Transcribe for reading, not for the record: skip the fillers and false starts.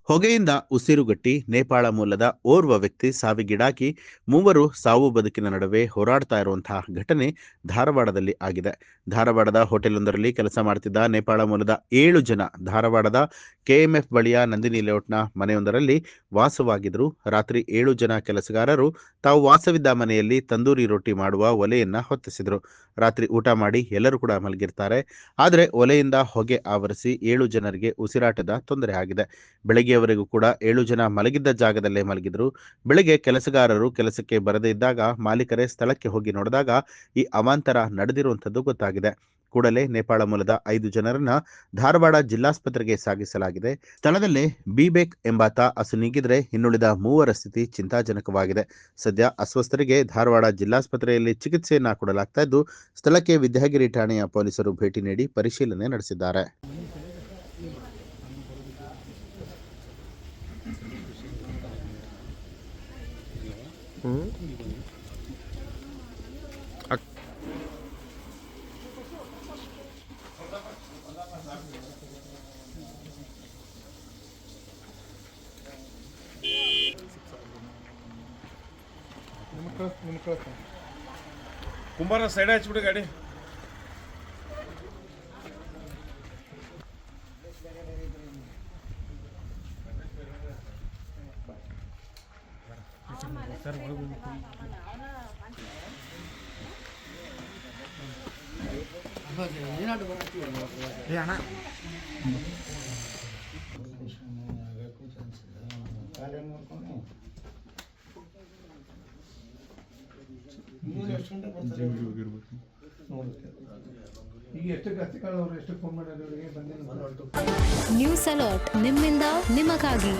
ಹೊಗೆಯಿಂದ ಉಸಿರುಗಟ್ಟಿ ನೇಪಾಳ ಮೂಲದ ಓರ್ವ ವ್ಯಕ್ತಿ ಸಾವಿಗೀಡಾಗಿ ಮೂವರು ಸಾವು ಬದುಕಿನ ನಡುವೆ ಹೋರಾಡ್ತಾ ಇರುವಂತಹ ಘಟನೆ ಧಾರವಾಡದಲ್ಲಿ ಆಗಿದೆ. ಧಾರವಾಡದ ಹೋಟೆಲೊಂದರಲ್ಲಿ ಕೆಲಸ ಮಾಡುತ್ತಿದ್ದ ನೇಪಾಳ ಮೂಲದ 7 ಜನ ಧಾರವಾಡದ ಕೆಎಂಎಫ್ ಬಳಿಯ ನಂದಿನಿ ಲೇಔಟ್ನ ಮನೆಯೊಂದರಲ್ಲಿ ವಾಸವಾಗಿದ್ದರು. ರಾತ್ರಿ 7 ಜನ ಕೆಲಸಗಾರರು ತಾವು ವಾಸವಿದ್ದ ಮನೆಯಲ್ಲಿ ತಂದೂರಿ ರೊಟ್ಟಿ ಮಾಡುವ ಒಲೆಯನ್ನ ಹೊತ್ತಿಸಿದರು. ರಾತ್ರಿ ಊಟ ಮಾಡಿ ಎಲ್ಲರೂ ಕೂಡ ಮಲಗಿರ್ತಾರೆ. ಆದರೆ ಒಲೆಯಿಂದ ಹೊಗೆ ಆವರಿಸಿ 7 ಜನರಿಗೆ ಉಸಿರಾಟದ ತೊಂದರೆ ಆಗಿದೆ. ಬೆಳಗ್ಗೆಯವರೆಗೂ ಕೂಡ 7 ಜನ ಮಲಗಿದ್ದ ಜಾಗದಲ್ಲೇ ಮಲಗಿದ್ರು. ಬೆಳಗ್ಗೆ ಕೆಲಸಗಾರರು ಕೆಲಸಕ್ಕೆ ಬರದೇ ಇದ್ದಾಗ ಮಾಲೀಕರೇ ಸ್ಥಳಕ್ಕೆ ಹೋಗಿ ನೋಡಿದಾಗ ಈ ಅವಾಂತರ ನಡೆದಿರುವಂಥದ್ದು ಗೊತ್ತಾಗಿದೆ. ಕೂಡಲೇ ನೇಪಾಳ ಮೂಲದ 5 ಜನರನ್ನ ಧಾರವಾಡ ಜಿಲ್ಲಾಸ್ಪತ್ರೆಗೆ ಸಾಗಿಸಲಾಗಿದೆ. ಸ್ಥಳದಲ್ಲೇ ಬಿಬೇಕ್ ಎಂಬಾತ ಅಸುನೀಗಿದ್ರೆ ಇನ್ನುಳಿದ 3 ಸ್ಥಿತಿ ಚಿಂತಾಜನಕವಾಗಿದೆ. ಸದ್ಯ ಅಸ್ವಸ್ಥರಿಗೆ ಧಾರವಾಡ ಜಿಲ್ಲಾಸ್ಪತ್ರೆಯಲ್ಲಿ ಚಿಕಿತ್ಸೆಯನ್ನ ಕೊಡಲಾಗ್ತಾ ಇದ್ದು, ಸ್ಥಳಕ್ಕೆ ವಿದ್ಯಾಗಿರಿ ಠಾಣೆಯ ಪೊಲೀಸರು ಭೇಟಿ ನೀಡಿ ಪರಿಶೀಲನೆ ನಡೆಸಿದ್ದಾರೆ. ಕುಂಬಾರ ಸೈಡ್ ಹಚ್ಬಿಡಿ ಗಾಡಿ. ನ್ಯೂಸ್ ಅಲರ್ಟ್ ನಿಮ್ಮಿಂದ ನಿಮಗಾಗಿ.